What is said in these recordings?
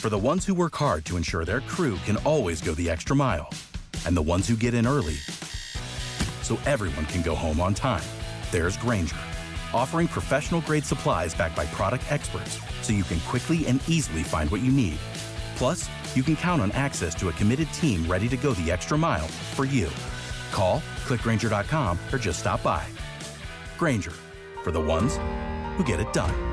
For the ones who work hard to ensure their crew can always go the extra mile, and the ones who get in early so everyone can go home on time, there's Grainger, offering professional-grade supplies backed by product experts so you can quickly and easily find what you need. Plus, you can count on access to a committed team ready to go the extra mile for you. Call, click Grainger.com, or just stop by. Grainger, for the ones who get it done.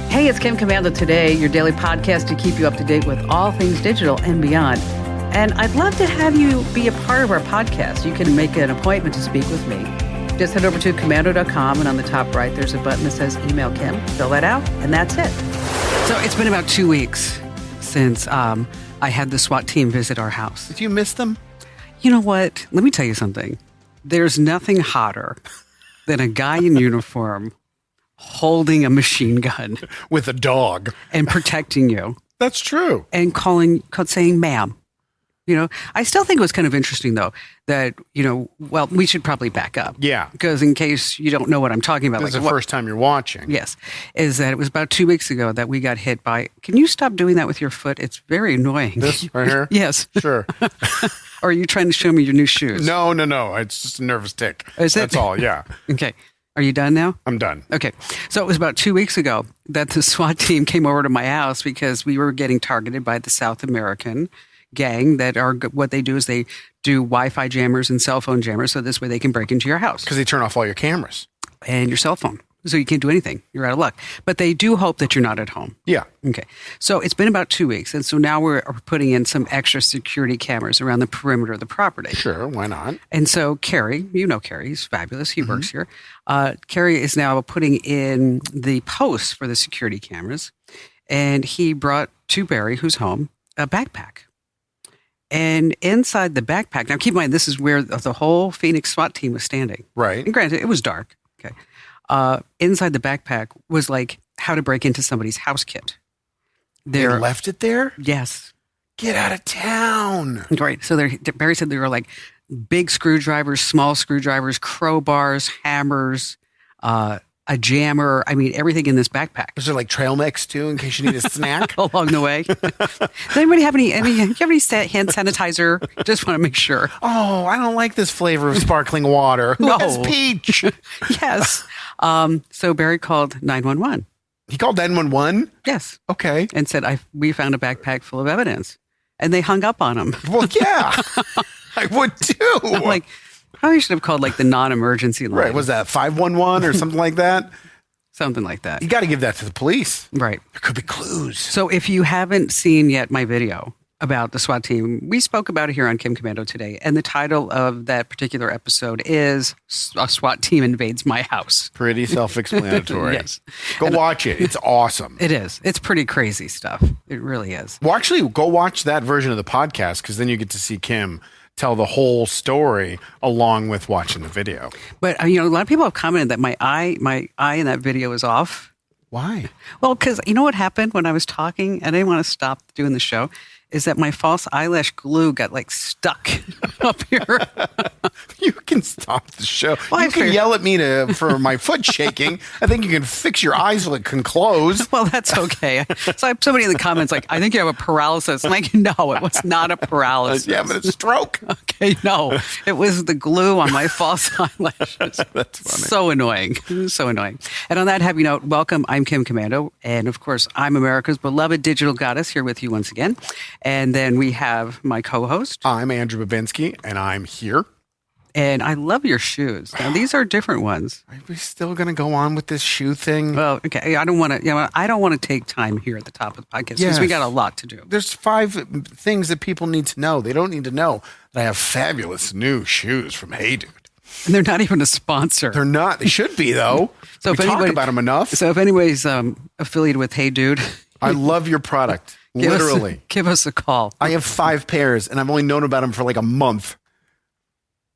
Hey, it's Kim Commando Today, your daily podcast to keep you up to date with all things digital and beyond. And I'd love to have you be a part of our podcast. You can make an appointment to speak with me. Just head over to commando.com, and on the top right, there's a button that says Email Kim. Fill that out, and that's it. So it's been about 2 weeks since I had the SWAT team visit our house. Did you miss them? You know what? Let me tell you something. There's nothing hotter than a guy in uniform holding a machine gun. With a dog. And protecting you. That's true. And saying, ma'am. You know, I still think it was kind of interesting, though, that, well, we should probably back up. Yeah. Because in case you don't know what I'm talking about. This is the first time you're watching. Yes. Is that it was about 2 weeks ago that we got hit by, can you stop doing that with your foot? It's very annoying. This right here? Yes. Sure. Or are you trying to show me your new shoes? No. It's just a nervous tick. Is it? That's all, yeah. Okay. Are you done now? I'm done. Okay. So it was about 2 weeks ago that the SWAT team came over to my house because we were getting targeted by the South American gang that are, what they do is they do Wi-Fi jammers and cell phone jammers. So this way they can break into your house. Because they turn off all your cameras. And your cell phone. So you can't do anything. You're out of luck. But they do hope that you're not at home. Yeah. Okay. So it's been about 2 weeks. And so now we're putting in some extra security cameras around the perimeter of the property. Sure. Why not? And so Kerry, you know Kerry, he's fabulous. He works here. Kerry is now putting in the posts for the security cameras. And he brought to Barry, who's home, a backpack. And inside the backpack, now keep in mind, this is where the whole Phoenix SWAT team was standing. Right. And granted, it was dark. Okay. Inside the backpack was like how to break into somebody's house kit. They left it there? Yes. Get out of town. Right. So Barry said there were like big screwdrivers, small screwdrivers, crowbars, hammers, a jammer. I mean, everything in this backpack. Is there like trail mix too, in case you need a snack? Along the way. Does anybody have any do you have any hand sanitizer? Just want to make sure. Oh, I don't like this flavor of sparkling water. Who has peach? Yes. So Barry called 911. He called 911? Yes. Okay. And said, we found a backpack full of evidence. And they hung up on him. Well, yeah. I would too. I'm like, probably should have called like the non-emergency line. Right. Was that 511 or something like that? Something like that. You got to give that to the police. Right. There could be clues. So if you haven't seen yet my video about the SWAT team, we spoke about it here on Kim Commando Today. And the title of that particular episode is A SWAT Team Invades My House. Pretty self-explanatory. Yes. Go watch it. It's awesome. It is. It's pretty crazy stuff. It really is. Well, actually, go watch that version of the podcast because then you get to see Kim tell the whole story along with watching the video. But, a lot of people have commented that my eye in that video is off. Why? Well, because you know what happened when I was talking? I didn't want to stop doing the show. Is that my false eyelash glue got like stuck up here. You can stop the show. Well, you can yell at me for my foot shaking. I think you can fix your eyes so it can close. Well, that's okay. So I have somebody in the comments like, I think you have a paralysis. I'm like, no, it was not a paralysis. Yeah, but a stroke. Okay, no. It was the glue on my false eyelashes. That's funny. So annoying. So annoying. And on that happy note, welcome. I'm Kim Commando. And of course, I'm America's beloved digital goddess here with you once again. And then we have my co-host. I'm Andrew Babinski, and I'm here. And I love your shoes. Now, these are different ones. Are we still going to go on with this shoe thing? Well, okay. I don't want to take time here at the top of the podcast because we got a lot to do. There's 5 things that people need to know. They don't need to know that I have fabulous new shoes from Hey Dude. And they're not even a sponsor. They're not. They should be, though. So we talk about them enough. So if anybody's affiliated with Hey Dude. I love your product. Literally. Give us a call. I have 5 pairs, and I've only known about them for like a month.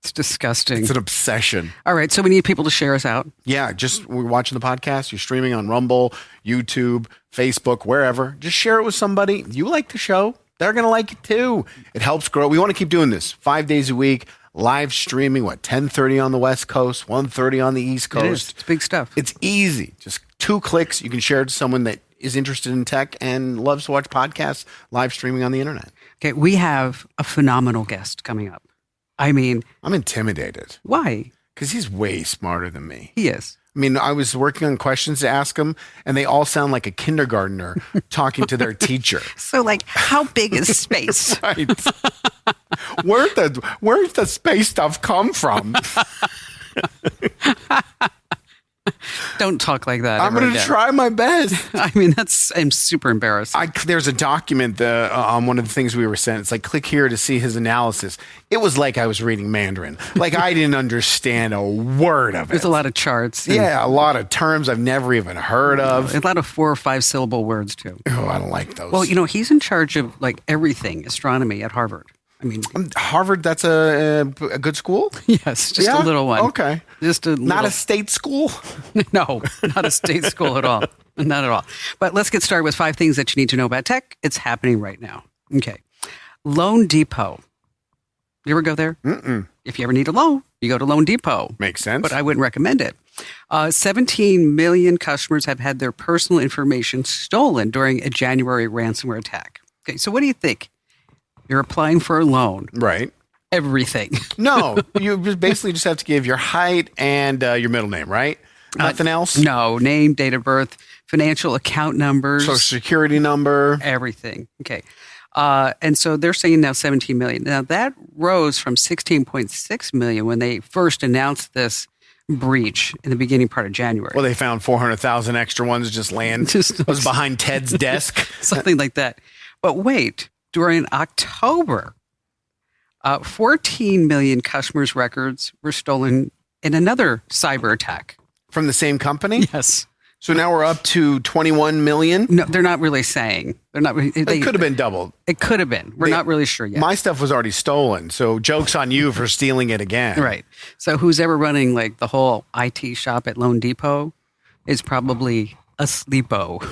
It's disgusting. It's an obsession. All right. So we need people to share us out. Yeah. We're watching the podcast. You're streaming on Rumble, YouTube, Facebook, wherever. Just share it with somebody. You like the show. They're going to like it too. It helps grow. We want to keep doing this 5 days a week. Live streaming, 10:30 on the West Coast, 1:30 on the East Coast. It is. It's big stuff. It's easy. Just 2 clicks. You can share it to someone that is interested in tech and loves to watch podcasts live streaming on the internet. Okay, we have a phenomenal guest coming up. I mean, I'm intimidated why? because he's way smarter than me. He is. I mean, I was working on questions to ask him, and they all sound like a kindergartner talking to their teacher. So, like, how big is space? Right. Where's the space stuff come from? Don't talk like that. I'm going to try my best. I mean, I'm super embarrassed. There's a document on one of the things we were sent. It's like, click here to see his analysis. It was like I was reading Mandarin. Like I didn't understand a word of it. There's a lot of charts. Yeah, a lot of terms I've never even heard of. A lot of 4 or 5 syllable words, too. Oh, I don't like those. Well, he's in charge of, like, everything astronomy at Harvard. I mean, Harvard, that's a good school? yes, just a little one. Okay. Just Not a state school? No, not a state school at all. Not at all. But let's get started with 5 things that you need to know about tech. It's happening right now. Okay. Loan Depot. You ever go there? Mm-mm. If you ever need a loan, you go to Loan Depot. Makes sense. But I wouldn't recommend it. 17 million customers have had their personal information stolen during a January ransomware attack. Okay, so what do you think? You're applying for a loan. Right. Everything. No, you basically just have to give your height and your middle name, right? Nothing else? No. Name, date of birth, financial account numbers. Social security number. Everything. Okay. And so they're saying now 17 million. Now that rose from 16.6 million when they first announced this breach in the beginning part of January. Well, they found 400,000 extra ones just was behind Ted's desk. Something like that. But wait, during October, 14 million customers' records were stolen in another cyber attack. From the same company? Yes. So now we're up to 21 million? No, they're not really saying. They're not. It could have been doubled. It could have been. We're not really sure yet. My stuff was already stolen, so joke's on you for stealing it again. Right. So who's ever running like the whole IT shop at Loan Depot is probably a sleepo.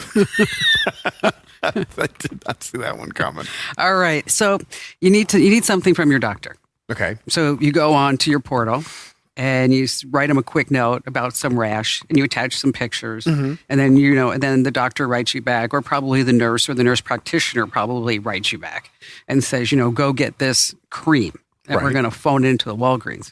I did not see that one coming. All right. So you need something from your doctor. Okay. So you go on to your portal and you write them a quick note about some rash and you attach some pictures. Mm-hmm. And then, and then the doctor writes you back, or probably the nurse or the nurse practitioner probably writes you back and says, go get this cream that we're going to phone into the Walgreens.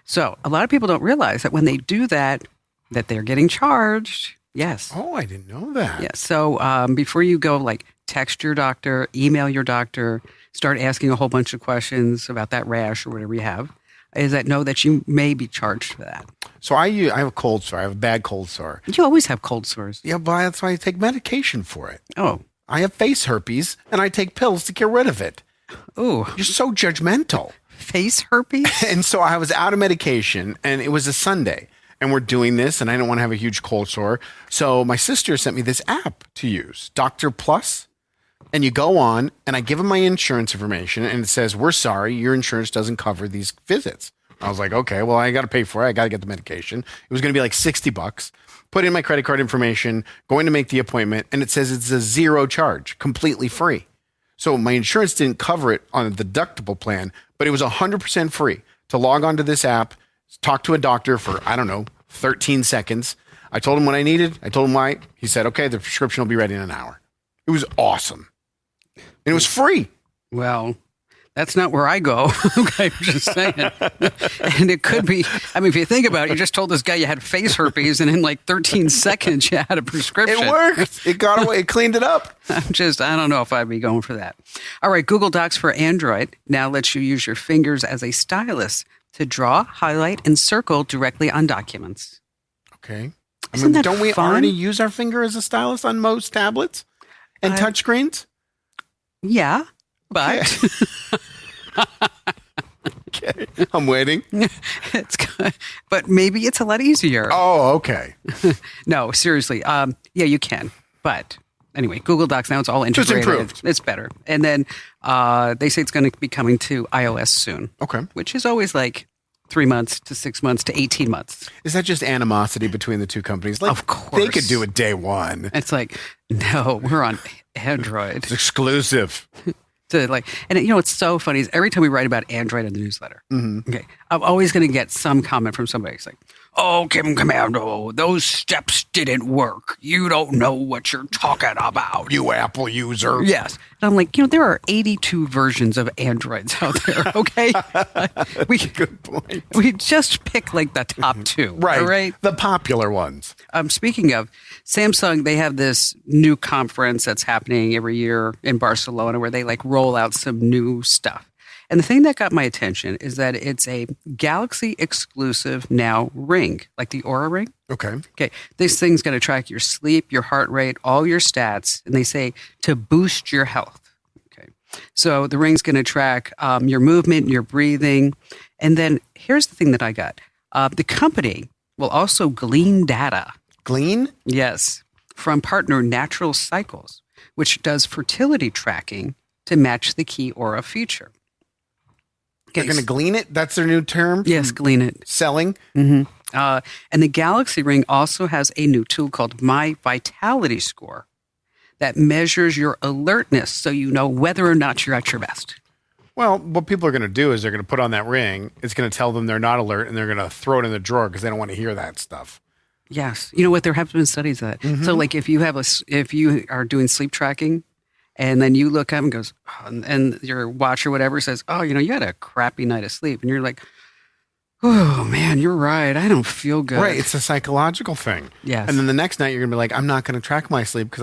So a lot of people don't realize that when they do that they're getting charged. Yes. Oh, I didn't know that. Yeah. So before you go, like, text your doctor, email your doctor, start asking a whole bunch of questions about that rash or whatever you have, is that know that you may be charged for that. So I have a cold sore. I have a bad cold sore. You always have cold sores. Yeah, but that's why I take medication for it. Oh. I have face herpes, and I take pills to get rid of it. Ooh. You're so judgmental. Face herpes? And so I was out of medication, and it was a Sunday. And we're doing this, and I don't want to have a huge cold sore. So my sister sent me this app to use, Doctor Plus. And you go on, and I give them my insurance information, and it says, we're sorry, your insurance doesn't cover these visits. I was like, okay, well, I got to pay for it. I got to get the medication. It was going to be like $60. Put in my credit card information, going to make the appointment, and it says it's a 0 charge, completely free. So my insurance didn't cover it on a deductible plan, but it was 100% free to log onto this app, talk to a doctor for, 13 seconds. I told him what I needed. I told him why. He said, okay, the prescription will be ready in an hour. It was awesome. And it was free. Well, that's not where I go. Okay, I'm just saying. And it could be, if you think about it, you just told this guy you had face herpes and in like 13 seconds you had a prescription. It worked. It got away. It cleaned it up. I don't know if I'd be going for that. All right, Google Docs for Android now lets you use your fingers as a stylus to draw, highlight, and circle directly on documents. Okay. Don't we already use our finger as a stylus on most tablets and touchscreens? Yeah, but... Okay. I'm waiting. But maybe it's a lot easier. Oh, okay. No, seriously. Yeah, you can. But anyway, Google Docs now, it's all integrated. Just improved. It's better. And then they say it's going to be coming to iOS soon. Okay. Which is always like 3 months to 6 months to 18 months. Is that just animosity between the two companies? Like, of course. They could do it day one. It's like, no, we're on Android. It's exclusive. What's so funny is every time we write about Android in the newsletter, okay, I'm always going to get some comment from somebody. It's like, Oh, Kim Commando, those steps didn't work. You don't know what you're talking about. You Apple user. Yes. And I'm like, there are 82 versions of Androids out there, okay? Good point. We just pick like the top two. Right. All right. The popular ones. Speaking of Samsung, they have this new conference that's happening every year in Barcelona where they like roll out some new stuff. And the thing that got my attention is that it's a Galaxy exclusive now ring, like the Aura ring. Okay. Okay. This thing's going to track your sleep, your heart rate, all your stats. And they say to boost your health. Okay. So the ring's going to track your movement, your breathing. And then here's the thing that I got. The company will also glean data. Glean? Yes. From partner Natural Cycles, which does fertility tracking to match the key Aura feature. They're going to glean it? That's their new term? Yes, glean it. Selling? Mm-hmm. And the Galaxy Ring also has a new tool called My Vitality Score that measures your alertness so you know whether or not you're at your best. Well, what people are going to do is they're going to put on that ring. It's going to tell them they're not alert, and they're going to throw it in the drawer because they don't want to hear that stuff. Yes. You know what? There have been studies of that. Mm-hmm. So like if you are doing sleep tracking, and then you look up and goes, and your watch or whatever says, oh, you had a crappy night of sleep. And you're like, oh, man, you're right. I don't feel good. Right. It's a psychological thing. Yes. And then the next night you're going to be like, I'm not going to track my sleep because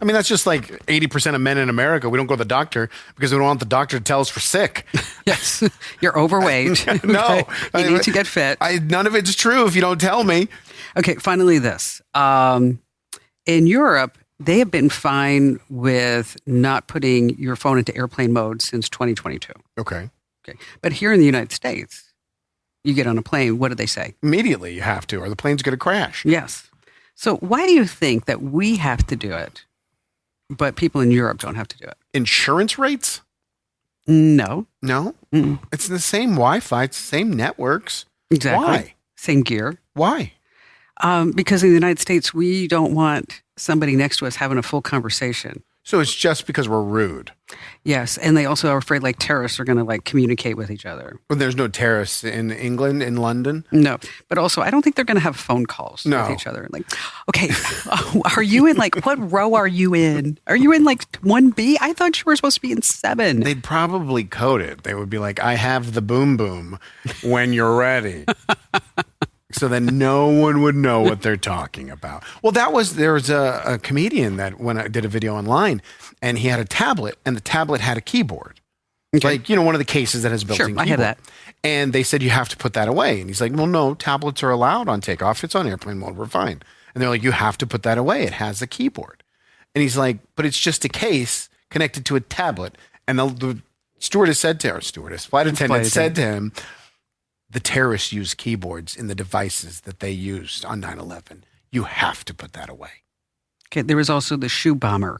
that's just like 80% of men in America. We don't go to the doctor because we don't want the doctor to tell us we're sick. Yes. You're overweight. No. You need to get fit. None of it's true if you don't tell me. Okay. Finally, this. In Europe, they have been fine with not putting your phone into airplane mode since 2022. Okay. But here in the United States, you get on a plane, what do they say? Immediately you have to, or the plane's going to crash. Yes. So why do you think that we have to do it, but people in Europe don't have to do it? Insurance rates? No. No? Mm-mm. It's the same Wi-Fi. It's the same networks. Exactly. Why? Same gear. Why? Because in the United States, we don't want somebody next to us having a full conversation. So it's just because we're rude. Yes. And they also are afraid like terrorists are going to like communicate with each other. Well, there's no terrorists in England, in London? No. But also, I don't think they're going to have phone calls with each other. Like, okay, are you in like, what row are you in? Are you in like 1B? I thought you were supposed to be in 7. They'd probably code it. They would be like, I have the boom boom when you're ready. So then no one would know what they're talking about. Well, there was a comedian that when I did a video online, and he had a tablet, and the tablet had a keyboard. Okay. Like, one of the cases that has built-in keyboard. I have that. And they said, you have to put that away. And he's like, well, no, tablets are allowed on takeoff. It's on airplane mode. We're fine. And they're like, you have to put that away. It has a keyboard. And he's like, but it's just a case connected to a tablet. And the flight attendant said to him, the terrorists use keyboards in the devices that they used on 9/11. You have to put that away. Okay, there was also the shoe bomber.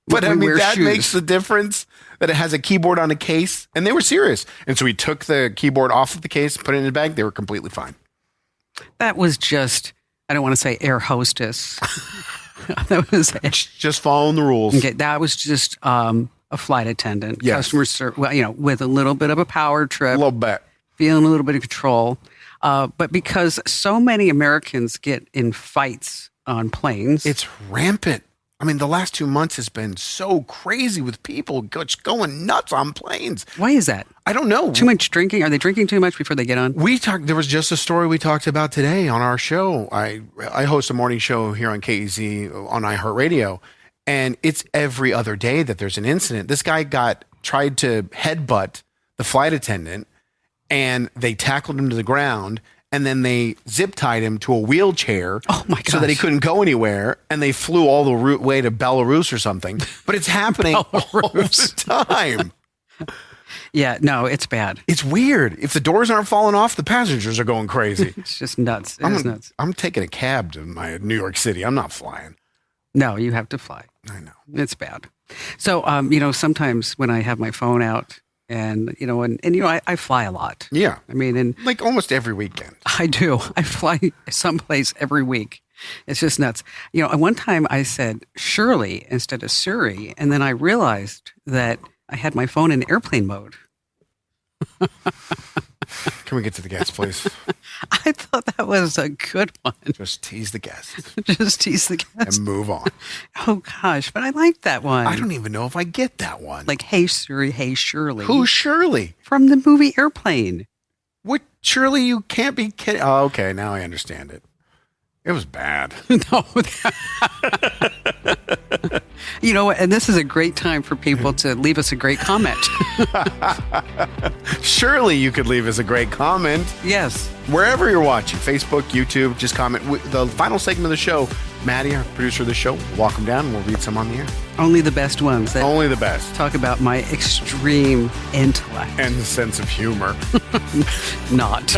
But I mean, that makes the difference that it has a keyboard on a case. And they were serious. And so he took the keyboard off of the case, put it in his bag. They were completely fine. That was just, I don't want to say air hostess. That was just following the rules. Okay, that was just a flight attendant. Yes. Customer service, with a little bit of a power trip. A little bit. Feeling a little bit of control. But because so many Americans get in fights on planes. It's rampant. I mean, the last 2 months has been so crazy with people just going nuts on planes. Why is that? I don't know. Too much drinking? Are they drinking too much before they get on? There was just a story we talked about today on our show. I host a morning show here on KEZ on iHeartRadio, and it's every other day that there's an incident. This guy tried to headbutt the flight attendant, and they tackled him to the ground, and then they zip tied him to a wheelchair so that he couldn't go anywhere, and they flew all the way to Belarus or something. But it's happening all the time. Yeah, no, it's bad. It's weird. If the doors aren't falling off, the passengers are going crazy. It's just nuts. It is nuts. I'm taking a cab to my New York City. I'm not flying. No, you have to fly. I know. It's bad. So, sometimes when I have my phone out, and I fly a lot. Yeah. I mean, and like almost every weekend. I do. I fly someplace every week. It's just nuts. At one time I said Shirley instead of Suri, and then I realized that I had my phone in airplane mode. Can we get to the guests, please? I thought that was a good one. Just tease the guests Just tease the guests. and move on. Oh, gosh. But I like that one. I don't even know if I get that one. Like, hey, Siri, hey, Shirley. Who's Shirley? From the movie Airplane. What? Shirley, you can't be kidding. Oh, okay. Now I understand it. It was bad. No. You know what? And this is a great time for people to leave us a great comment. Surely you could leave us a great comment. Yes. Wherever you're watching, Facebook, YouTube, just comment. The final segment of the show, Maddie, our producer of the show, will walk them down and we'll read some on the air. Only the best ones. That Only the best. talk about my extreme intellect. And the sense of humor. Not.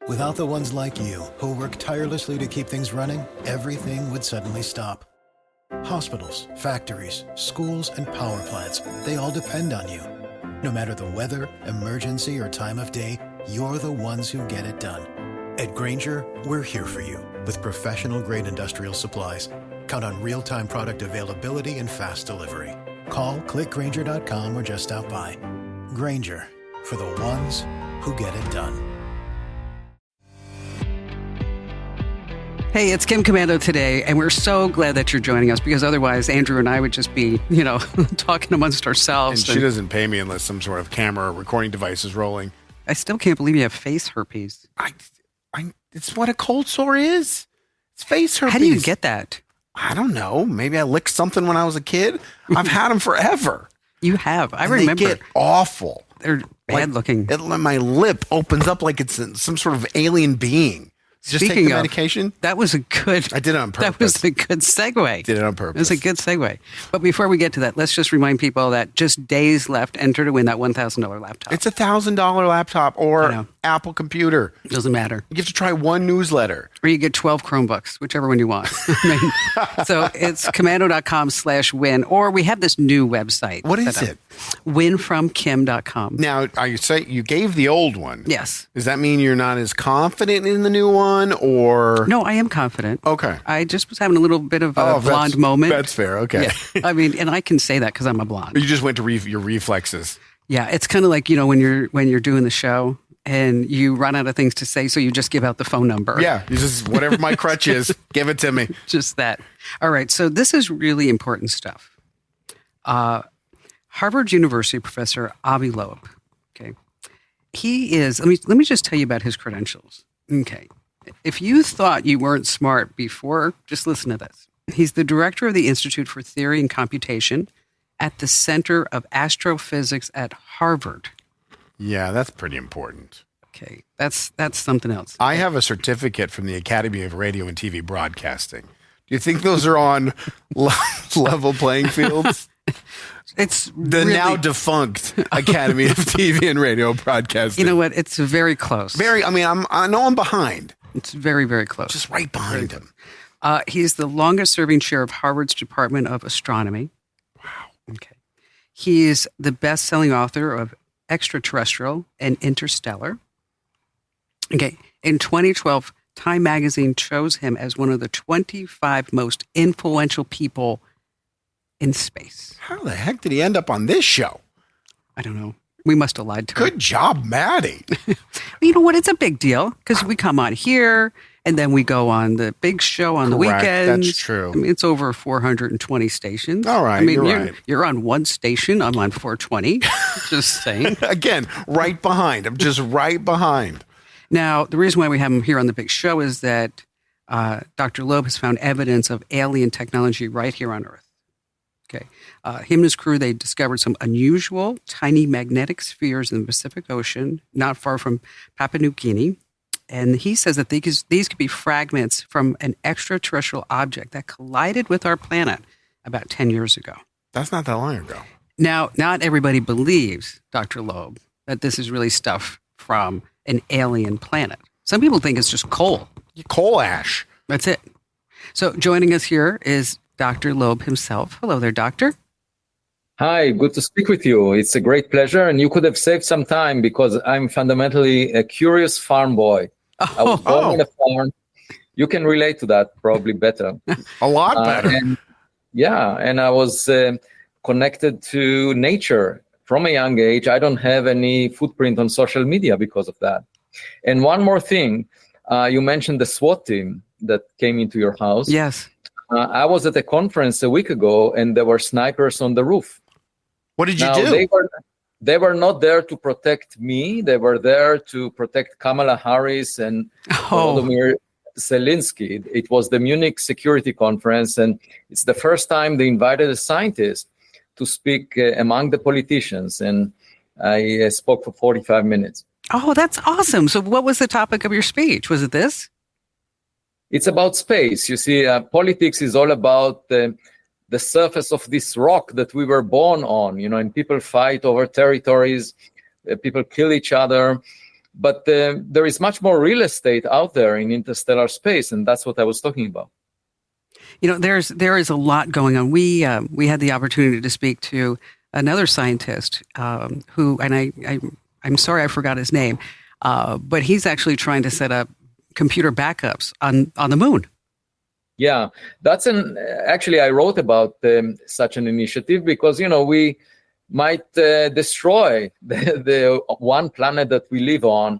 Without the ones like you, who work tirelessly to keep things running, everything would suddenly stop. Hospitals, factories, schools, and power plants, they all depend on you. No matter the weather, emergency, or time of day, you're the ones who get it done. At Grainger, we're here for you with professional-grade industrial supplies. Count on real-time product availability and fast delivery. Call, clickgrainger.com, or just stop by. Grainger, for the ones who get it done. Hey, it's Kim Commando today, and we're so glad that you're joining us because otherwise Andrew and I would just be, talking amongst ourselves. And she doesn't pay me unless some sort of camera or recording device is rolling. I still can't believe you have face herpes. It's what a cold sore is. It's face herpes. How do you get that? I don't know. Maybe I licked something when I was a kid. I've had them forever. You have. I And remember. They get awful. They're bad looking. My lip opens up like it's some sort of alien being. Just take the medication. That was a good. I did it on purpose. That was a good segue. Did it on purpose. It was a good segue. But before we get to that, let's just remind people that just days left. Enter to win that $1,000 laptop. It's $1,000 laptop or Apple computer. Doesn't matter. You have to try one newsletter. Or you get 12 Chromebooks, whichever one you want. So it's commando.com/win. Or we have this new website. What is it? Winfromkim.com. Now, are you saying you gave the old one? Yes. Does that mean you're not as confident in the new one, or? No, I am confident. Okay. I just was having a little bit of a blonde moment. That's fair. Okay. Yeah. I mean, and I can say that because I'm a blonde. You just went to your reflexes. Yeah, it's kind of like when you're doing the show and you run out of things to say, so you just give out the phone number. Yeah, you just whatever my crutch is, give it to me. Just that. All right. So this is really important stuff. Harvard University professor Avi Loeb. Okay, he is. Let me just tell you about his credentials. Okay, if you thought you weren't smart before, just listen to this. He's the director of the Institute for Theory and Computation at the Center of Astrophysics at Harvard. Yeah, that's pretty important. Okay, that's something else. I have a certificate from the Academy of Radio and TV Broadcasting. Do you think those are on level playing fields? It's the now defunct Academy of TV and Radio Broadcasting. You know what? It's very close. I know I'm behind. It's very, very close. Just right behind him. He's the longest serving chair of Harvard's Department of Astronomy. Wow. Okay. He's the best-selling author of Extraterrestrial and Interstellar. Okay. In 2012, Time magazine chose him as one of the 25 most influential people in space. How the heck did he end up on this show? I don't know. We must have lied to him. Good job, Maddie. You know what? It's a big deal because we come on here and then we go on the big show on the weekends. That's true. I mean, it's over 420 stations. All right, you're right. You're on one station. I'm on 420. Just saying. Again, right behind. I'm just right behind. Now, the reason why we have him here on the big show is that Dr. Loeb has found evidence of alien technology right here on Earth. Okay. Him and his crew, they discovered some unusual tiny magnetic spheres in the Pacific Ocean, not far from Papua New Guinea. And he says that these could be fragments from an extraterrestrial object that collided with our planet about 10 years ago. That's not that long ago. Now, not everybody believes, Dr. Loeb, that this is really stuff from an alien planet. Some people think it's just coal. Coal ash. That's it. So joining us here is Dr. Loeb himself. Hello there, doctor. Hi, good to speak with you. It's a great pleasure. And you could have saved some time because I'm fundamentally a curious farm boy. I was born on a farm. You can relate to that probably better. A lot better. And I was connected to nature from a young age. I don't have any footprint on social media because of that. And one more thing, you mentioned the SWAT team that came into your house. Yes. I was at a conference a week ago, and there were snipers on the roof. What did you Now, do? they were not there to protect me. They were there to protect Kamala Harris and Volodymyr Zelensky. It was the Munich Security Conference, and it's the first time they invited a scientist to speak among the politicians. And I spoke for 45 minutes. Oh, that's awesome. So what was the topic of your speech? Was it this? It's about space. You see, politics is all about the surface of this rock that we were born on, and people fight over territories, people kill each other. But there is much more real estate out there in interstellar space, and that's what I was talking about. There is a lot going on. We had the opportunity to speak to another scientist who, and I'm sorry I forgot his name, but he's actually trying to set up computer backups on the moon. Yeah, actually I wrote about such an initiative because, we might destroy the one planet that we live on.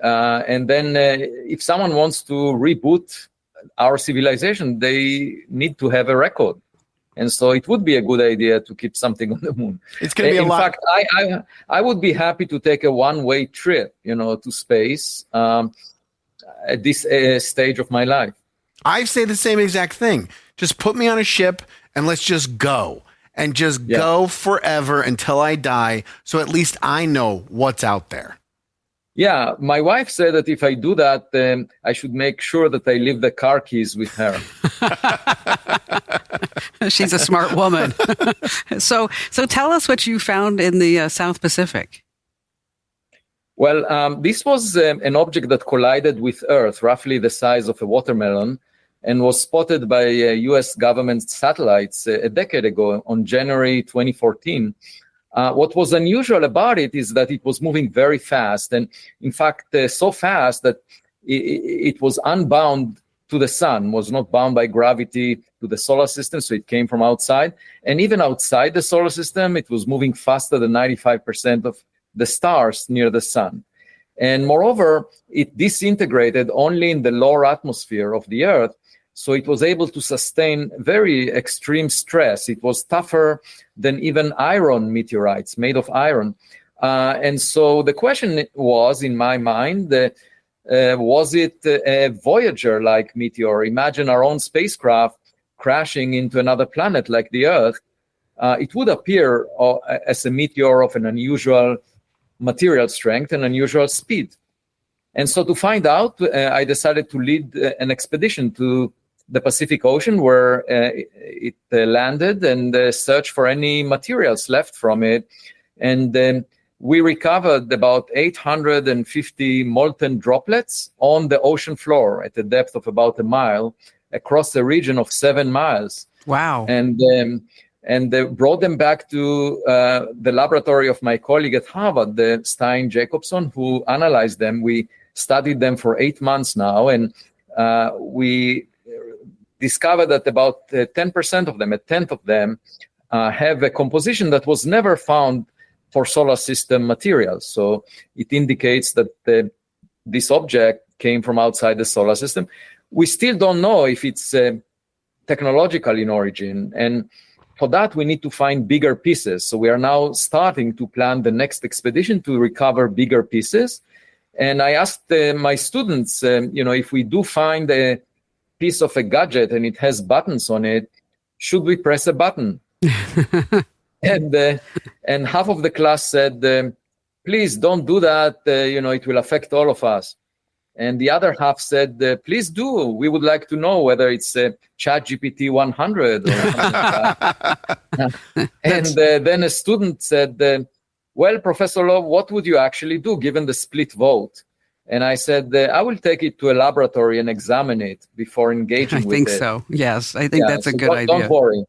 And then if someone wants to reboot our civilization, they need to have a record. And so it would be a good idea to keep something on the moon. It's going to be a lot. In fact, I would be happy to take a one-way trip, to space at this stage of my life. I say the same exact thing. Just put me on a ship and let's just go. And just go forever until I die. So at least I know what's out there. Yeah, my wife said that if I do that, I should make sure that I leave the car keys with her. She's a smart woman. So tell us what you found in the South Pacific. Well, this was an object that collided with Earth, roughly the size of a watermelon, and was spotted by U.S. government satellites a decade ago on January 2014. What was unusual about it is that it was moving very fast, and in fact, so fast that it was unbound to the sun, was not bound by gravity to the solar system, so it came from outside. And even outside the solar system, it was moving faster than 95% of the stars near the sun. And moreover, it disintegrated only in the lower atmosphere of the Earth, so it was able to sustain very extreme stress. It was tougher than even iron meteorites made of iron. And so the question was, in my mind, was it a Voyager-like meteor? Imagine our own spacecraft crashing into another planet like the Earth. It would appear as a meteor of an unusual material strength and unusual speed. And so to find out, I decided to lead an expedition to the Pacific Ocean, where it landed, and search for any materials left from it. And we recovered about 850 molten droplets on the ocean floor at a depth of about a mile across a region of 7 miles. Wow. And brought them back to the laboratory of my colleague at Harvard, Stein Jacobson, who analyzed them. We studied them for 8 months now, and we discovered that about 10% of them, a tenth of them, have a composition that was never found for solar system materials. So it indicates that this object came from outside the solar system. We still don't know if it's technological in origin, and for that, we need to find bigger pieces. So we are now starting to plan the next expedition to recover bigger pieces. And I asked my students, if we do find a piece of a gadget and it has buttons on it, should we press a button? And half of the class said, please don't do that. It will affect all of us. And the other half said, please do. We would like to know whether it's ChatGPT 100 or something like that. And then a student said, well, Professor Loeb, what would you actually do given the split vote? And I said, I will take it to a laboratory and examine it before engaging with it. I think so. Yes, I think that's a good idea. Don't worry.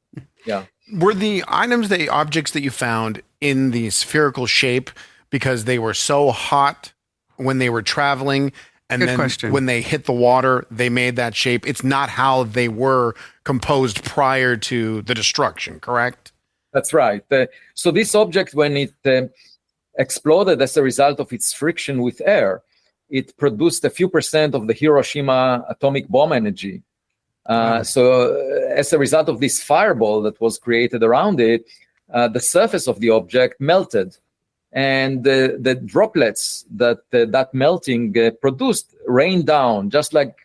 Yeah. Were the objects that you found in the spherical shape because they were so hot when they were traveling? And Good then question. When they hit the water, they made that shape. It's not how they were composed prior to the destruction, correct? That's right. So this object, when it exploded as a result of its friction with air, it produced a few percent of the Hiroshima atomic bomb energy. So as a result of this fireball that was created around it, the surface of the object melted. And the droplets that melting produced rained down, just like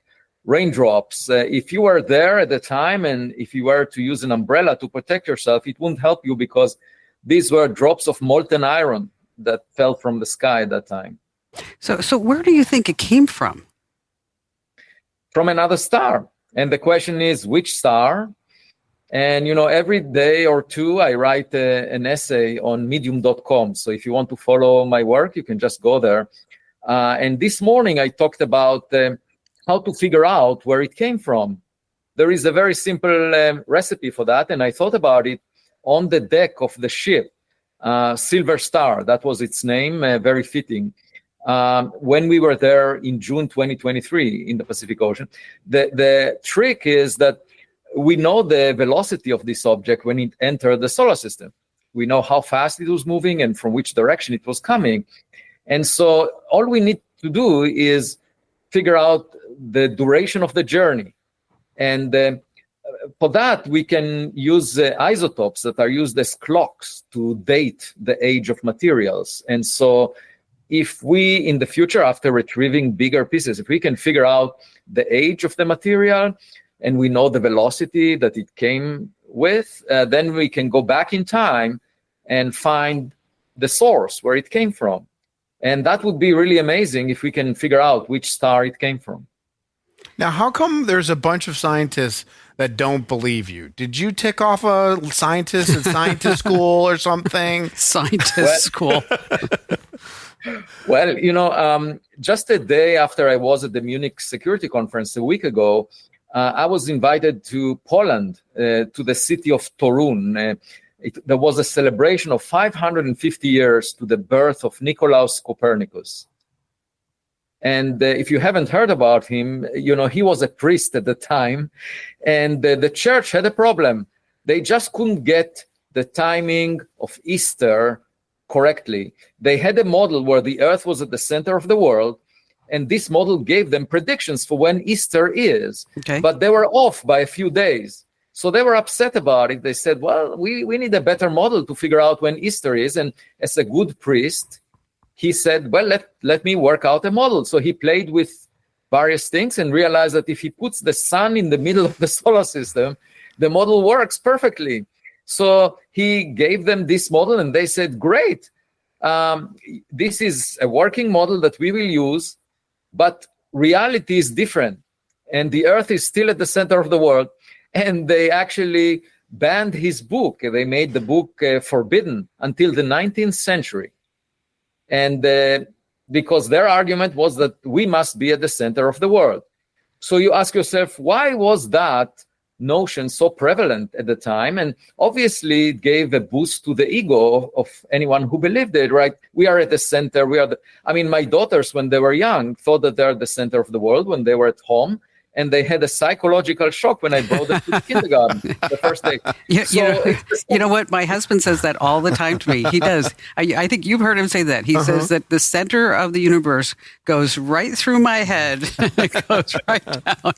raindrops. If you were there at the time, and if you were to use an umbrella to protect yourself, it wouldn't help you, because these were drops of molten iron that fell from the sky at that time. So where do you think it came from? From another star. And the question is, which star? And, every day or two, I write an essay on medium.com. So if you want to follow my work, you can just go there. And this morning, I talked about how to figure out where it came from. There is a very simple recipe for that. And I thought about it on the deck of the ship, Silver Star. That was its name, very fitting. When we were there in June 2023 in the Pacific Ocean. The trick is that we know the velocity of this object when it entered the solar system. We know how fast it was moving and from which direction it was coming. And so all we need to do is figure out the duration of the journey. And for that, we can use isotopes that are used as clocks to date the age of materials. And so if we, in the future, after retrieving bigger pieces, if we can figure out the age of the material and we know the velocity that it came with, then we can go back in time and find the source where it came from. And that would be really amazing if we can figure out which star it came from. Now, how come there's a bunch of scientists that don't believe you? Did you tick off a scientist at scientist school or something? Scientist school. Well, just a day after I was at the Munich Security Conference a week ago, I was invited to Poland, to the city of Torun. There was a celebration of 550 years to the birth of Nicolaus Copernicus. And if you haven't heard about him, he was a priest at the time, and the church had a problem. They just couldn't get the timing of Easter correctly. They had a model where the earth was at the center of the world, and this model gave them predictions for when Easter is. Okay. But they were off by a few days. So they were upset about it. They said, well, we need a better model to figure out when Easter is. And as a good priest, he said, well, let me work out a model. So he played with various things and realized that if he puts the sun in the middle of the solar system, the model works perfectly. So he gave them this model, and they said, great, this is a working model that we will use, but reality is different. And the earth is still at the center of the world. And they actually banned his book. They made the book forbidden until the 19th century. And because their argument was that we must be at the center of the world. So you ask yourself, why was that notion so prevalent at the time? And obviously it gave a boost to the ego of anyone who believed it, right? We are at the center. My daughters, when they were young, thought that they're at the center of the world when they were at home. And they had a psychological shock when I brought them to kindergarten the first day. You know what? My husband says that all the time to me. He does. I think you've heard him say that. He says that the center of the universe goes right through my head. It goes right down.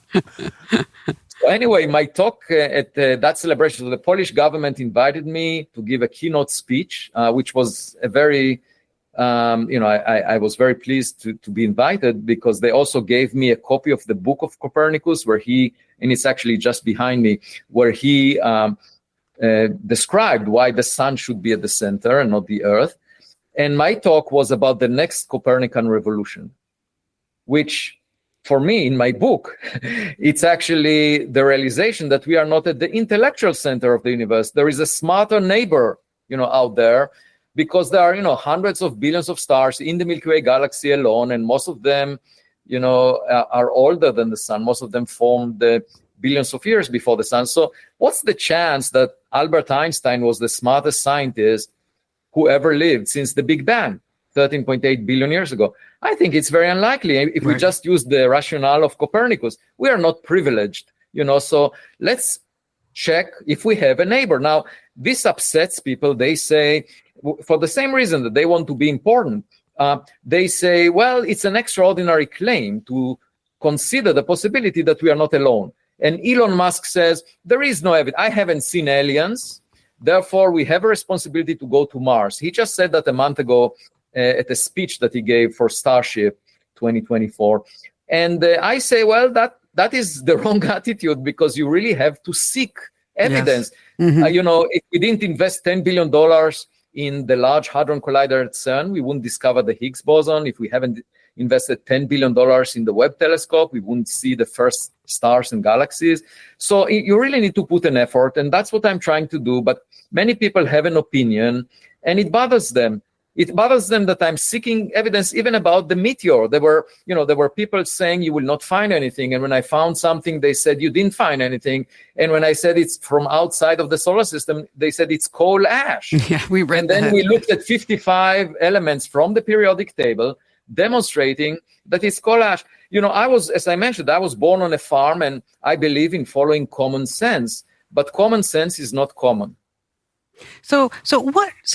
So anyway, my talk at that celebration, so the Polish government invited me to give a keynote speech, which was a very... I was very pleased to be invited, because they also gave me a copy of the book of Copernicus, where and it's actually just behind me, where he described why the sun should be at the center and not the earth. And my talk was about the next Copernican revolution, which for me, in my book, it's actually the realization that we are not at the intellectual center of the universe. There is a smarter neighbor, out there, because there are, hundreds of billions of stars in the Milky Way galaxy alone, and most of them, are older than the sun. Most of them formed billions of years before the sun. So what's the chance that Albert Einstein was the smartest scientist who ever lived since the Big Bang, 13.8 billion years ago? I think it's very unlikely. If we just use the rationale of Copernicus, we are not privileged, so let's check if we have a neighbor. Now, this upsets people. They say, for the same reason that they want to be important, they say, well, it's an extraordinary claim to consider the possibility that we are not alone. And Elon Musk says, there is no evidence. I haven't seen aliens. Therefore, we have a responsibility to go to Mars. He just said that a month ago at a speech that he gave for Starship 2024. And I say, well, that is the wrong attitude, because you really have to seek evidence. Yes. Mm-hmm. If we didn't invest $10 billion in the Large Hadron Collider at CERN, we wouldn't discover the Higgs boson. If we haven't invested $10 billion in the Webb telescope, we wouldn't see the first stars and galaxies. So you really need to put an effort, and that's what I'm trying to do. But many people have an opinion, and it bothers them. It bothers them that I'm seeking evidence even about the meteor. There were people saying you will not find anything. And when I found something, they said you didn't find anything. And when I said it's from outside of the solar system, they said it's coal ash. Yeah, we read and then that. We looked at 55 elements from the periodic table demonstrating that it's coal ash. As I mentioned, I was born on a farm, and I believe in following common sense. But common sense is not common. So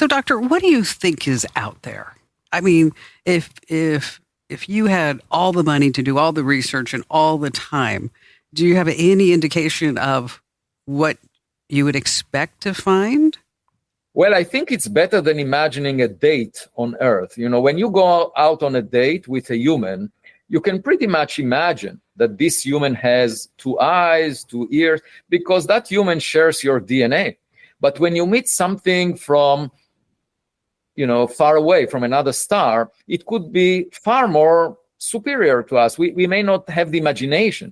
Doctor, what do you think is out there? I mean, if you had all the money to do all the research and all the time, do you have any indication of what you would expect to find? Well, I think it's better than imagining a date on Earth. When you go out on a date with a human, you can pretty much imagine that this human has 2 eyes, 2 ears, because that human shares your DNA. But when you meet something from, far away from another star, it could be far more superior to us. We may not have the imagination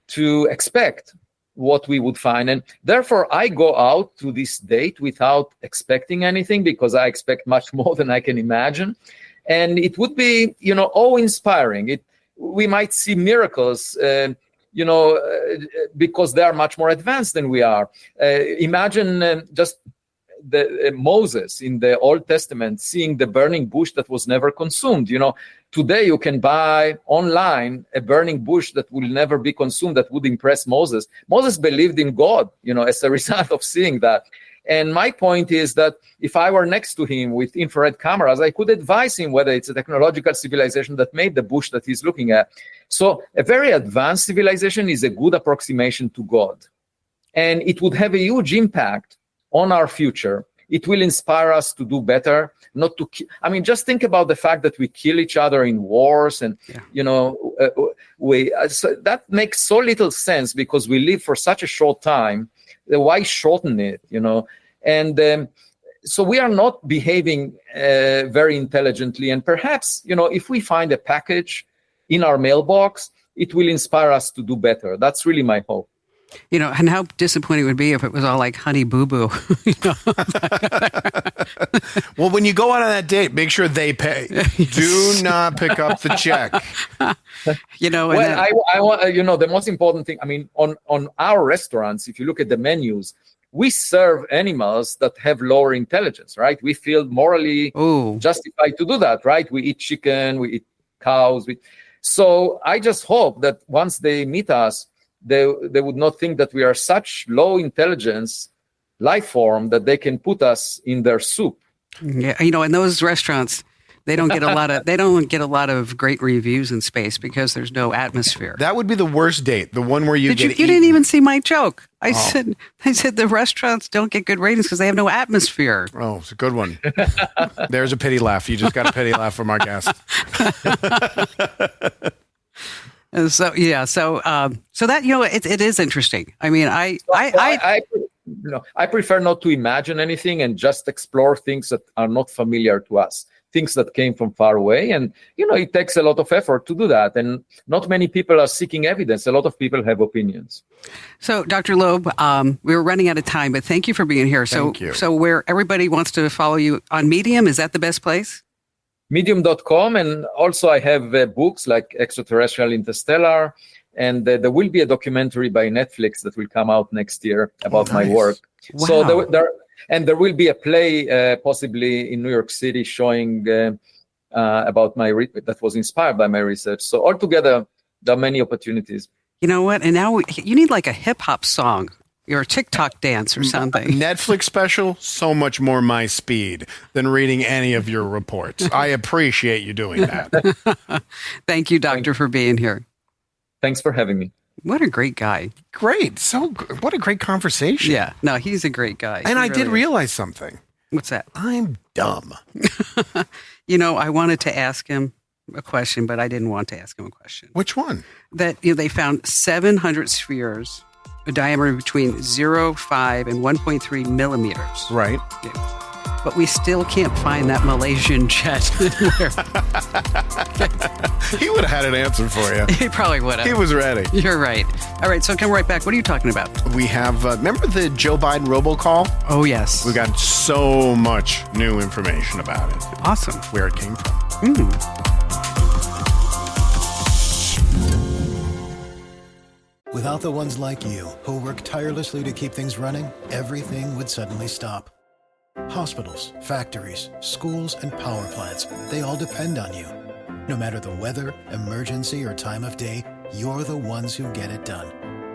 to expect what we would find. And therefore, I go out to this date without expecting anything, because I expect much more than I can imagine. And it would be, awe-inspiring. We might see miracles, because they are much more advanced than we are. Imagine just Moses in the Old Testament seeing the burning bush that was never consumed. Today you can buy online a burning bush that will never be consumed, that would impress Moses. Moses believed in God, as a result of seeing that. And my point is that if I were next to him with infrared cameras, I could advise him whether it's a technological civilization that made the bush that he's looking at. So a very advanced civilization is a good approximation to God. And it would have a huge impact on our future. It will inspire us to do better, not to just think about the fact that we kill each other in wars, and so that makes so little sense, because we live for such a short time. Why shorten it? And so we are not behaving very intelligently. And perhaps if we find a package in our mailbox, it will inspire us to do better. That's really my hope. And how disappointing it would be if it was all like Honey Boo Boo. Well, when you go out on that date, make sure they pay. Do not pick up the check. I want the most important thing. On our restaurants, if you look at the menus, we serve animals that have lower intelligence, right? We feel morally justified to do that, right? We eat chicken, we eat cows. So I just hope that once they meet us, they would not think that we are such low intelligence life form that they can put us in their soup. Yeah, in those restaurants, they don't get a lot of great reviews in space because there's no atmosphere. That would be the worst date, the one where you didn't even see my joke. I said the restaurants don't get good ratings because they have no atmosphere. Oh, it's a good one. There's a pity laugh. You just got a pity laugh from our guest. So that it is interesting. I prefer not to imagine anything and just explore things that are not familiar to us, things that came from far away. And it takes a lot of effort to do that. And not many people are seeking evidence. A lot of people have opinions. So, Dr. Loeb, we're running out of time, but thank you for being here. Thank you. So where everybody wants to follow you on Medium, is that the best place? Medium.com, and also I have books like Extraterrestrial, Interstellar, and there will be a documentary by Netflix that will come out next year about my work. Wow. So there will be a play possibly in New York City showing about that was inspired by my research. So altogether, there are many opportunities. You know what? And now you need like a hip hop song Your TikTok dance or something. Netflix special, so much more my speed than reading any of your reports. I appreciate you doing that. Thank you, Doctor, for being here. Thanks for having me. What a great guy. Great. What a great conversation. Yeah. No, he's a great guy. And I did is. realize something. What's that? I'm dumb. I wanted to ask him a question, but I didn't want to ask him a question. Which one? That they found 700 spheres, a diameter between 0.5 and 1.3 millimeters. Right. Yeah. But we still can't find that Malaysian jet anywhere. He would have had an answer for you. He probably would have. He was ready. You're right. All right, so come right back. What are you talking about? We have, remember the Joe Biden robocall? Oh, yes. We got so much new information about it. Awesome. Where it came from. Without the ones like you, who work tirelessly to keep things running, everything would suddenly stop. Hospitals, factories, schools, and power plants, they all depend on you. No matter the weather, emergency, or time of day, you're the ones who get it done.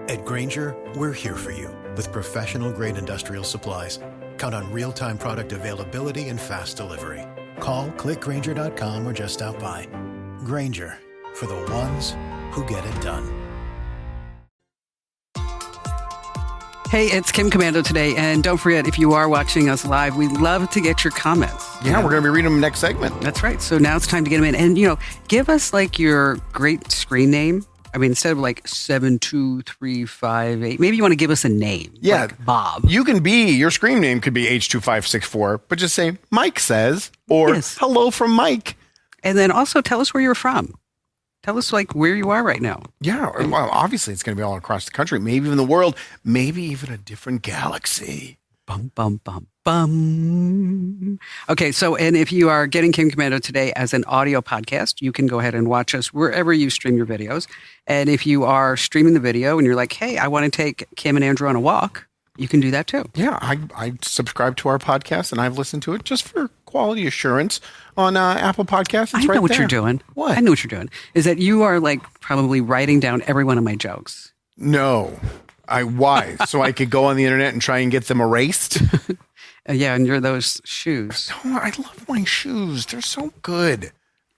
At Grainger, we're here for you with professional-grade industrial supplies. Count on real-time product availability and fast delivery. Call, clickgrainger.com, or just stop by. Grainger, for the ones who get it done. Hey, it's Kim Komando today. And don't forget, if you are watching us live, we'd love to get your comments. Yeah, we're going to be reading them next segment. That's right. So now it's time to get them in. And, give us like your great screen name. I mean, instead of like 72358, maybe you want to give us a name. Yeah. Like Bob. Your screen name could be H2564, but just say Mike says, or Yes. hello from Mike. And then also tell us where you're from. Tell us like where you are right now. Yeah, well, obviously it's going to be all across the country, maybe even the world, maybe even a different galaxy. Bum, bum, bum, bum. Okay, so, and if you are getting Kim Komando today as an audio podcast, you can go ahead and watch us wherever you stream your videos. And if you are streaming the video and you're like, hey, I want to take Kim and Andrew on a walk, you can do that too. Yeah, I subscribe to our podcast and I've listened to it just for quality assurance on Apple Podcasts. I know what you're doing. What? I know what you're doing. Is that you are like probably writing down every one of my jokes. No. Why? So I could go on the internet and try and get them erased? Yeah, and you're those shoes. Oh, I love my shoes. They're so good.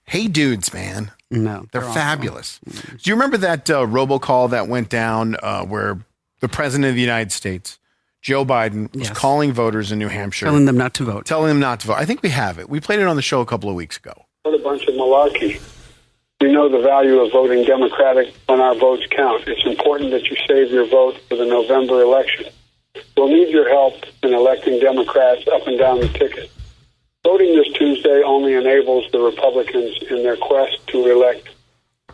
Hey, dudes, man. No, They're awesome. fabulous. Do you remember that robocall that went down where the president of the United States, Joe Biden, was Yes. calling voters in New Hampshire? Telling them not to vote. Telling them not to vote. I think we have it. We played it on the show a couple of weeks ago. What a bunch of malarkey. We know the value of voting Democratic when our votes count. It's important that you save your vote for the November election. We'll need your help in electing Democrats up and down the ticket. Voting this Tuesday only enables the Republicans in their quest to elect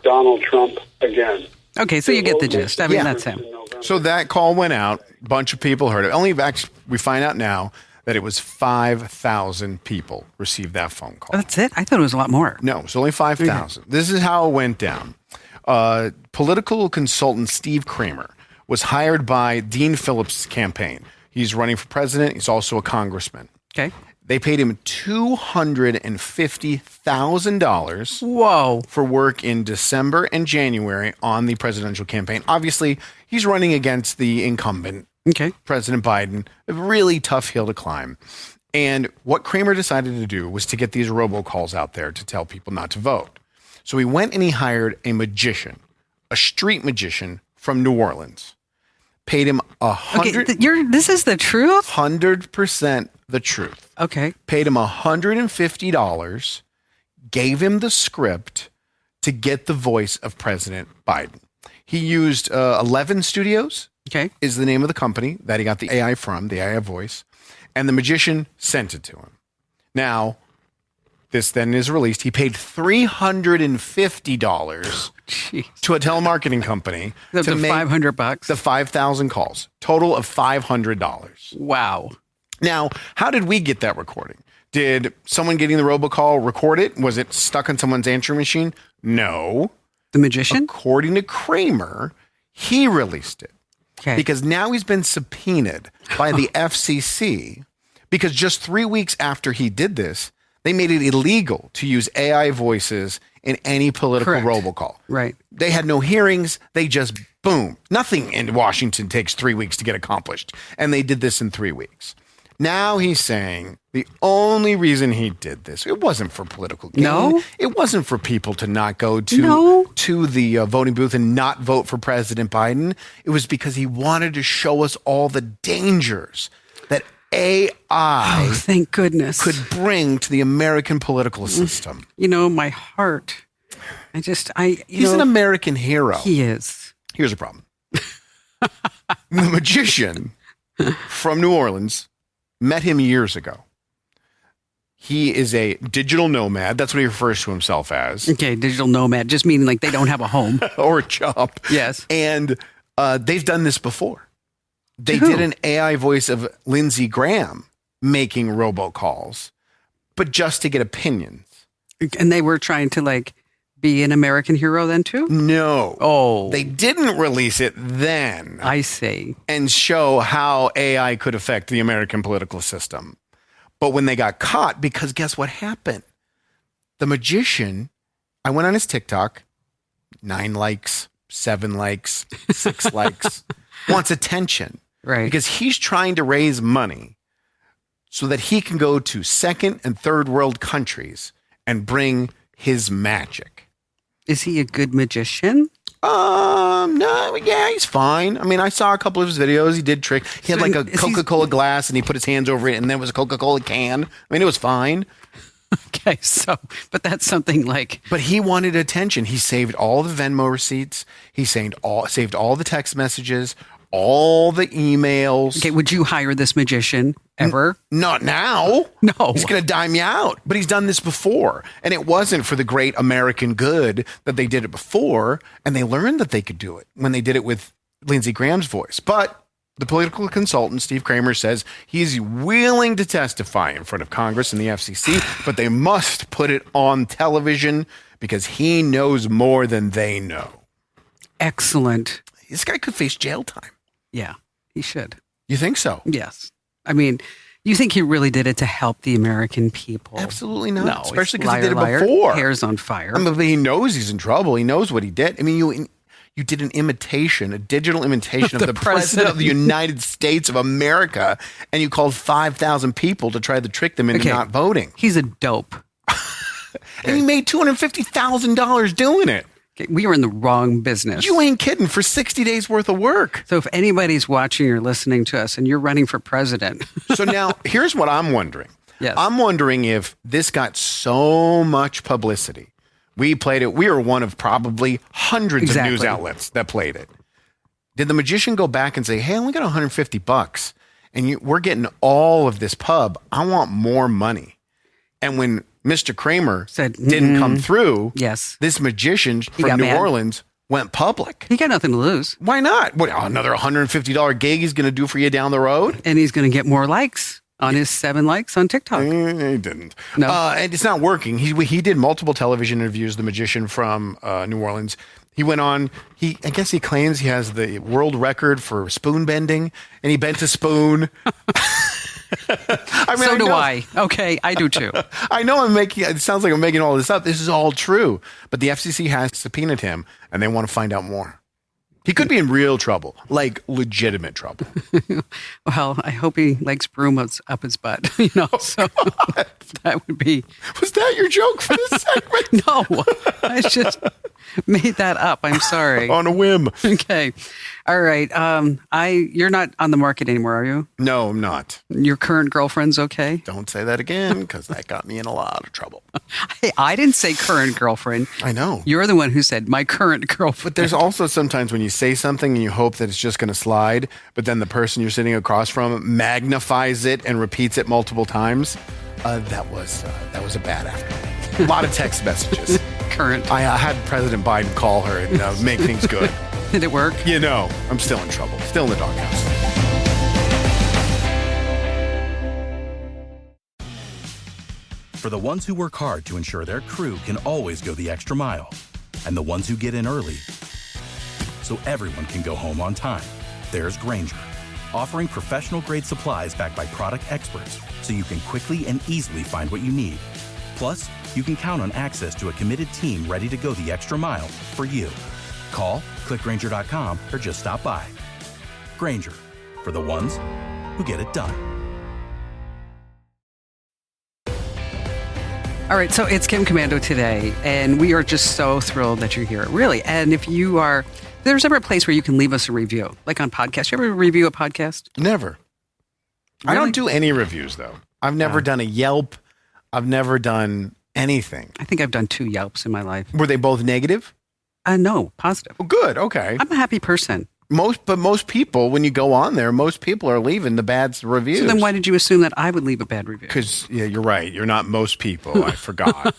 Donald Trump again. Okay, so you get the gist. I mean, Yeah. that's him. So that call went out. A bunch of people heard it. We find out now that it was 5,000 people received that phone call. Oh, that's it? I thought it was a lot more. No, it's only 5,000. This is how it went down. Political consultant Steve Kramer was hired by Dean Phillips' campaign. He's running for president. He's also a congressman. Okay. They paid him $250,000 Whoa. for work in December and January on the presidential campaign. Obviously, he's running against the incumbent, Okay. President Biden, a really tough hill to climb. And what Kramer decided to do was to get these robocalls out there to tell people not to vote. So he went and he hired a magician, a street magician from New Orleans. Paid him Okay, this is the truth? 100% the truth. Okay. Paid him $150, gave him the script to get the voice of President Biden. He used 11 Studios, Okay. is the name of the company that he got the AI from, the AI voice, and the magician sent it to him. Now, this then is released. He paid $350 Jeez. to a telemarketing company Up to make $500. the 5,000 calls, total of $500. Wow. Now, how did we get that recording? Did someone getting the robocall record it? Was it stuck on someone's answering machine? No. The magician? According to Kramer, he released it. Okay. Because now he's been subpoenaed by the FCC because just 3 weeks after he did this, they made it illegal to use AI voices in any political Correct. robocall. Right. They had no hearings. They just, boom. Nothing in Washington takes 3 weeks to get accomplished. And they did this in 3 weeks. Now he's saying the only reason he did this, it wasn't for political gain. No. It wasn't for people to not go to the voting booth and not vote for President Biden. It was because he wanted to show us all the dangers that AI Thank goodness. could bring to the American political system. My heart. He's an American hero. He is. Here's a problem. The magician from New Orleans, met him years ago. He is a digital nomad. That's what he refers to himself as. Okay, digital nomad, just meaning like they don't have a home. Or a job. Yes. And they've done this before. They Who? did an AI voice of Lindsey Graham making robocalls, but just to get opinions. And they were trying to be an American hero then too? No. Oh. They didn't release it then. I see. And show how AI could affect the American political system. But when they got caught, because guess what happened? The magician, I went on his TikTok, 9 likes, 7 likes, 6 likes, wants attention. Right. Because he's trying to raise money so that he can go to second and third world countries and bring his magic. Is he a good magician? No, yeah, he's fine. I mean, I saw a couple of his videos. He did trick. He had like a Coca-Cola glass and he put his hands over it and then it was a Coca-Cola can. I mean, it was fine. Okay, but that's something like... But he wanted attention. He saved all the Venmo receipts. He saved all the text messages, all the emails. Okay, would you hire this magician ever? Not now. No. He's going to dime you out. But he's done this before. And it wasn't for the great American good that they did it before. And they learned that they could do it when they did it with Lindsey Graham's voice. But the political consultant, Steve Kramer, says he's willing to testify in front of Congress and the FCC, but they must put it on television because he knows more than they know. Excellent. This guy could face jail time. Yeah, he should. You think so? Yes. I mean, you think he really did it to help the American people? Absolutely not. No, especially it's because he did it liar, before. Hair's on fire. I mean, but he knows he's in trouble. He knows what he did. I mean, you did an imitation, a digital imitation of the president of the United States of America, and you called 5,000 people to try to trick them into not voting. He's a dope. And he made $250,000 doing it. Okay, we are in the wrong business. You ain't kidding, for 60 days worth of work. So if anybody's watching or listening to us and you're running for president. So now, here's what I'm wondering. Yes. I'm wondering if this got so much publicity. We played it. We were one of probably hundreds of news outlets that played it. Did the magician go back and say, hey, I only got $150 and we're getting all of this pub. I want more money. And when Mr. Kramer said didn't come through, yes, this magician from New Orleans went public. He got nothing to lose. Why not? What, another $150 gig he's going to do for you down the road? And he's going to get more likes on his 7 likes on TikTok. He didn't. No. And it's not working. He did multiple television interviews, the magician from New Orleans. He went on, I guess he claims he has the world record for spoon bending, and he bent a spoon. I mean, so do I. Okay, I do too. I know it sounds like I'm making all this up. This is all true. But the FCC has subpoenaed him, and they want to find out more. He could be in real trouble, like legitimate trouble. Well, I hope he likes broom up his butt. So that would be. Was that your joke for this segment? No, I just made that up. I'm sorry. On a whim. Okay. All right. You're not on the market anymore, are you? No, I'm not. Your current girlfriend's okay? Don't say that again, because that got me in a lot of trouble. Hey, I didn't say current girlfriend. I know. You're the one who said my current girlfriend. But there's also sometimes when you say something and you hope that it's just going to slide, but then the person you're sitting across from magnifies it and repeats it multiple times. That was a bad afternoon. A lot of text messages. Current. I had President Biden call her and make things good. Did it work? I'm still in trouble. Still in the doghouse. For the ones who work hard to ensure their crew can always go the extra mile, and the ones who get in early so everyone can go home on time, there's Grainger, offering professional-grade supplies backed by product experts so you can quickly and easily find what you need. Plus, you can count on access to a committed team ready to go the extra mile for you. Call, click Grainger.com, or just stop by. Grainger, for the ones who get it done. All right, so it's Kim Commando today, and we are just so thrilled that you're here, really. And if you are, there's ever a place where you can leave us a review, like on podcasts. You ever review a podcast? Never. I don't do any reviews, though. I've never done a Yelp. I've never done anything. I think I've done 2 Yelps in my life. Were they both negative? No, positive. Well, good. Okay. I'm a happy person. Most people, when you go on there, most people are leaving the bad reviews. So then why did you assume that I would leave a bad review? Because, yeah, you're right. You're not most people. I forgot.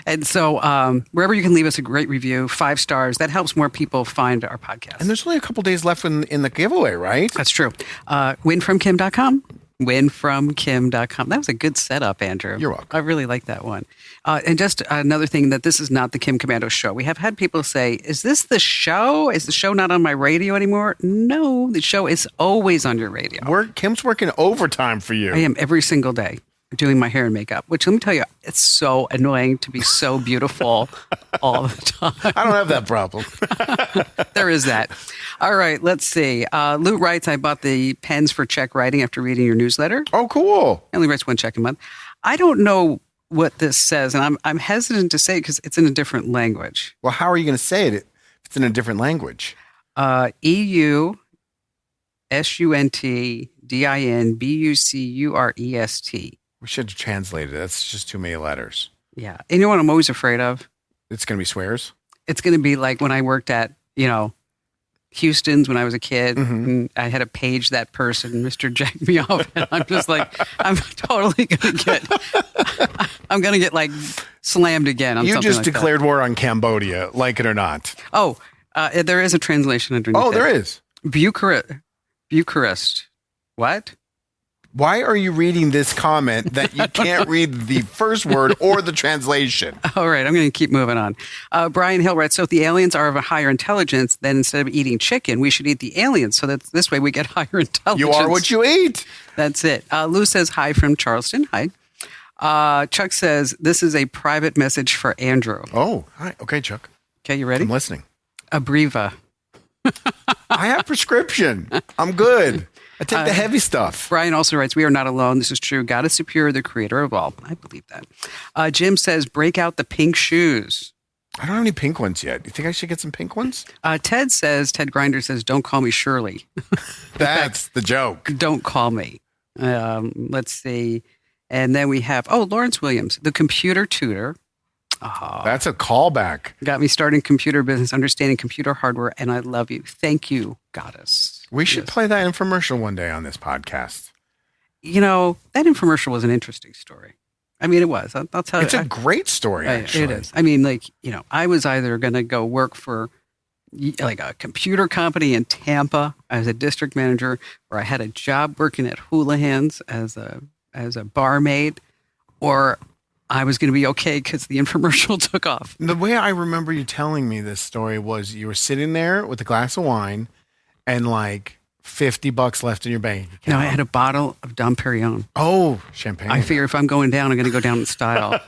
And so wherever you can leave us a great review, 5 stars, that helps more people find our podcast. And there's only a couple days left in the giveaway, right? That's true. Winfromkim.com. Winfromkim.com. That was a good setup, Andrew. You're welcome. I really like that one. And just another thing, that this is not the Kim Commando show. We have had people say, is this the show? Is the show not on my radio anymore? No, the show is always on your radio. Kim's working overtime for you. I am every single day doing my hair and makeup, which let me tell you, it's so annoying to be so beautiful all the time. I don't have that problem. There is that. All right, let's see. Lou writes, I bought the pens for check writing after reading your newsletter. Oh, cool. He only writes 1 check a month. I don't know what this says, and I'm hesitant to say it because it's in a different language. Well, how are you going to say it if it's in a different language? EUSUNTDINBUCUREST. We should have translated it. That's just too many letters. Yeah. And you know what I'm always afraid of? It's going to be swears? It's going to be like when I worked at, Houston's when I was a kid, and I had to page that person, Mr. Jack me off, and I'm just like, I'm totally going to get like slammed again on you something just like declared war on Cambodia, like it or not. Oh, there is a translation underneath. Oh, there is. Bucharest. What? Why are you reading this comment that you can't read the first word or the translation? All right, I'm going to keep moving on. Brian Hill writes, so if the aliens are of a higher intelligence, then instead of eating chicken, we should eat the aliens so that this way we get higher intelligence. You are what you eat. That's it. Lou says hi from Charleston. Hi. Chuck says, this is a private message for Andrew. Oh, hi. Okay, Chuck. Okay, you ready? I'm listening. Abreva. I have prescription. I'm good. I take the heavy stuff. Brian also writes, we are not alone. This is true. God is superior, the creator of all. I believe that. Jim says, break out the pink shoes. I don't have any pink ones yet. You think I should get some pink ones? Ted Grinder says, don't call me Shirley. That's the joke. Don't call me. Let's see. And then we have, Lawrence Williams, the computer tutor. Oh, that's a callback. Got me starting computer business, understanding computer hardware, and I love you. Thank you, goddess. We should play that infomercial one day on this podcast. That infomercial was an interesting story. I mean, it was. I'll tell you. It's a great story, actually. It is. I mean, I was either going to go work for like a computer company in Tampa as a district manager, or I had a job working at Houlihan's as a barmaid, or I was going to be okay because the infomercial took off. The way I remember you telling me this story was you were sitting there with a glass of wine and like $50 left in your bank account. No, I had a bottle of Dom Perignon. Oh, champagne. I figure if I'm going down, I'm going to go down in style.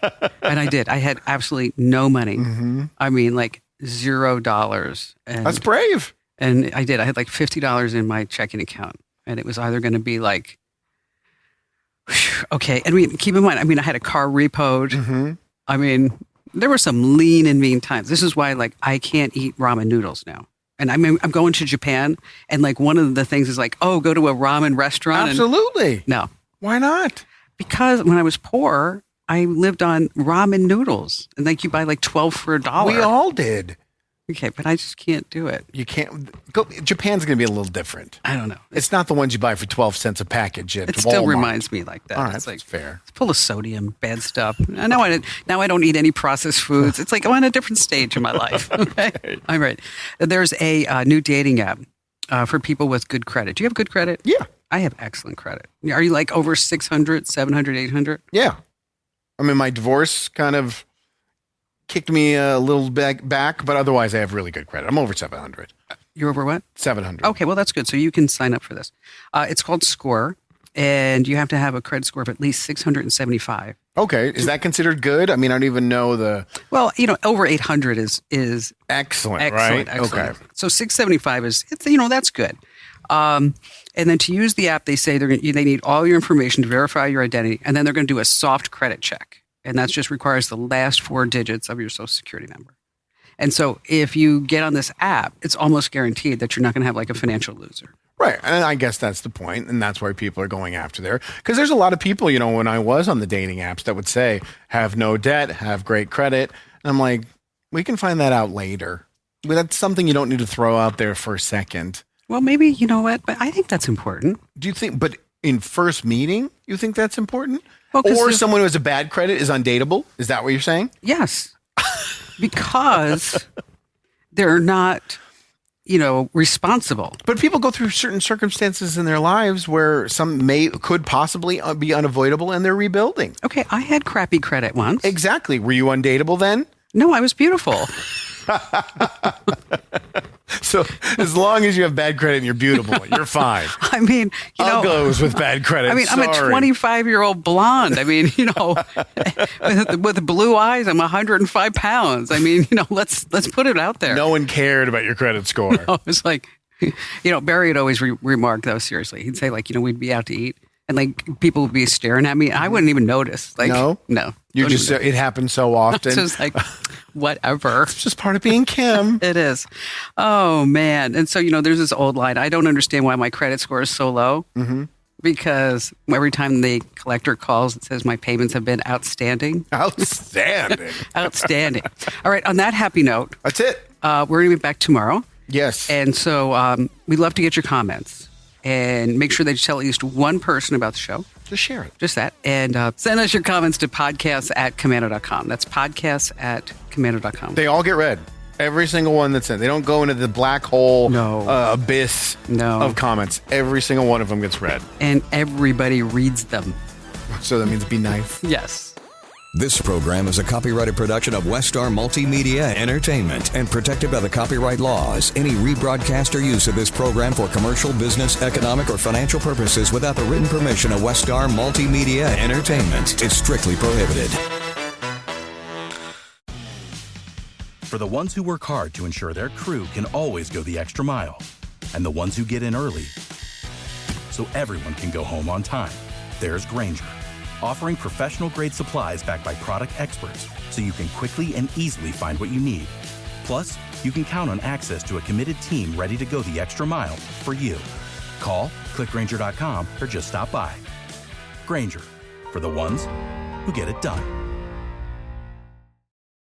And I did. I had absolutely no money. Mm-hmm. I mean, like $0. And, that's brave. And I did. I had like $50 in my checking account. And it was either going to be like, okay. And keep in mind, I had a car repoed. Mm-hmm. I mean, there were some lean and mean times. This is why, like, I can't eat ramen noodles now. And I'm going to Japan, and like one of the things is like, go to a ramen restaurant. Absolutely. No. Why not? Because when I was poor, I lived on ramen noodles, and like you buy like 12 for $1. We all did. Okay, but I just can't do it. You can't go. Japan's going to be a little different. I don't know. It's not the ones you buy for 12 cents a package at It Walmart. still reminds me like that. All right, it's like, that's fair. It's full of sodium, bad stuff. Now I don't eat any processed foods. It's like I'm on a different stage in my life. Okay? All right. There's a new dating app for people with good credit. Do you have good credit? Yeah. I have excellent credit. Are you like over 600, 700, 800? Yeah. I mean, my divorce kind of kicked me a little back, but otherwise I have really good credit. I'm over 700. You're over what? 700. Okay, well, that's good. So you can sign up for this. It's called Score, and you have to have a credit score of at least 675. Okay. Is that considered good? I mean, I don't even know Well, over 800 is excellent, right? excellent. Okay. So 675 that's good. And then to use the app, they say they need all your information to verify your identity, and then they're going to do a soft credit check, and that just requires the last 4 digits of your Social Security number. And so if you get on this app, it's almost guaranteed that you're not going to have like a financial loser. Right. And I guess that's the point. And that's why people are going after there. Because there's a lot of people, when I was on the dating apps that would say, have no debt, have great credit. And I'm like, we can find that out later. But that's something you don't need to throw out there for a second. Well, maybe, you know what? But I think that's important. Do you think, but in first meeting, you think that's important? Well, or someone who has a bad credit is undateable? Is that what you're saying? Yes. Because they're not, responsible. But people go through certain circumstances in their lives where some could possibly be unavoidable, and they're rebuilding. Okay, I had crappy credit once. Exactly. Were you undateable then? No, I was beautiful. So as long as you have bad credit and you're beautiful, you're fine. I mean, Uggos with bad credit. I mean, Sorry. I'm a 25-year-old blonde. I mean, with blue eyes, I'm 105 pounds. I mean, let's put it out there. No one cared about your credit score. No, it's like, Barry would always remark, though, seriously. He'd say, like, we'd be out to eat, and like people would be staring at me. I wouldn't even notice. Like, no. You just it happens so often. It's just like, whatever. It's just part of being Kim. It is. Oh man. And so, there's this old line. I don't understand why my credit score is so low. Mm-hmm. Because every time the collector calls, it says my payments have been outstanding. Outstanding. Outstanding. All right. On that happy note. That's it. We're going to be back tomorrow. Yes. And so we'd love to get your comments. And make sure that you tell at least one person about the show. Just share it. Just that. And send us your comments to podcasts@commando.com. That's podcasts@commando.com. They all get read. Every single one that's in. They don't go into the black hole abyss of comments. Every single one of them gets read. And everybody reads them. So that means be nice. Yes. This program is a copyrighted production of Westar Multimedia Entertainment and protected by the copyright laws. Any rebroadcast or use of this program for commercial, business, economic, or financial purposes without the written permission of Westar Multimedia Entertainment is strictly prohibited. For the ones who work hard to ensure their crew can always go the extra mile, and the ones who get in early so everyone can go home on time, there's Grainger, offering professional-grade supplies backed by product experts so you can quickly and easily find what you need. Plus, you can count on access to a committed team ready to go the extra mile for you. Call, click Grainger.com, or just stop by. Grainger, for the ones who get it done.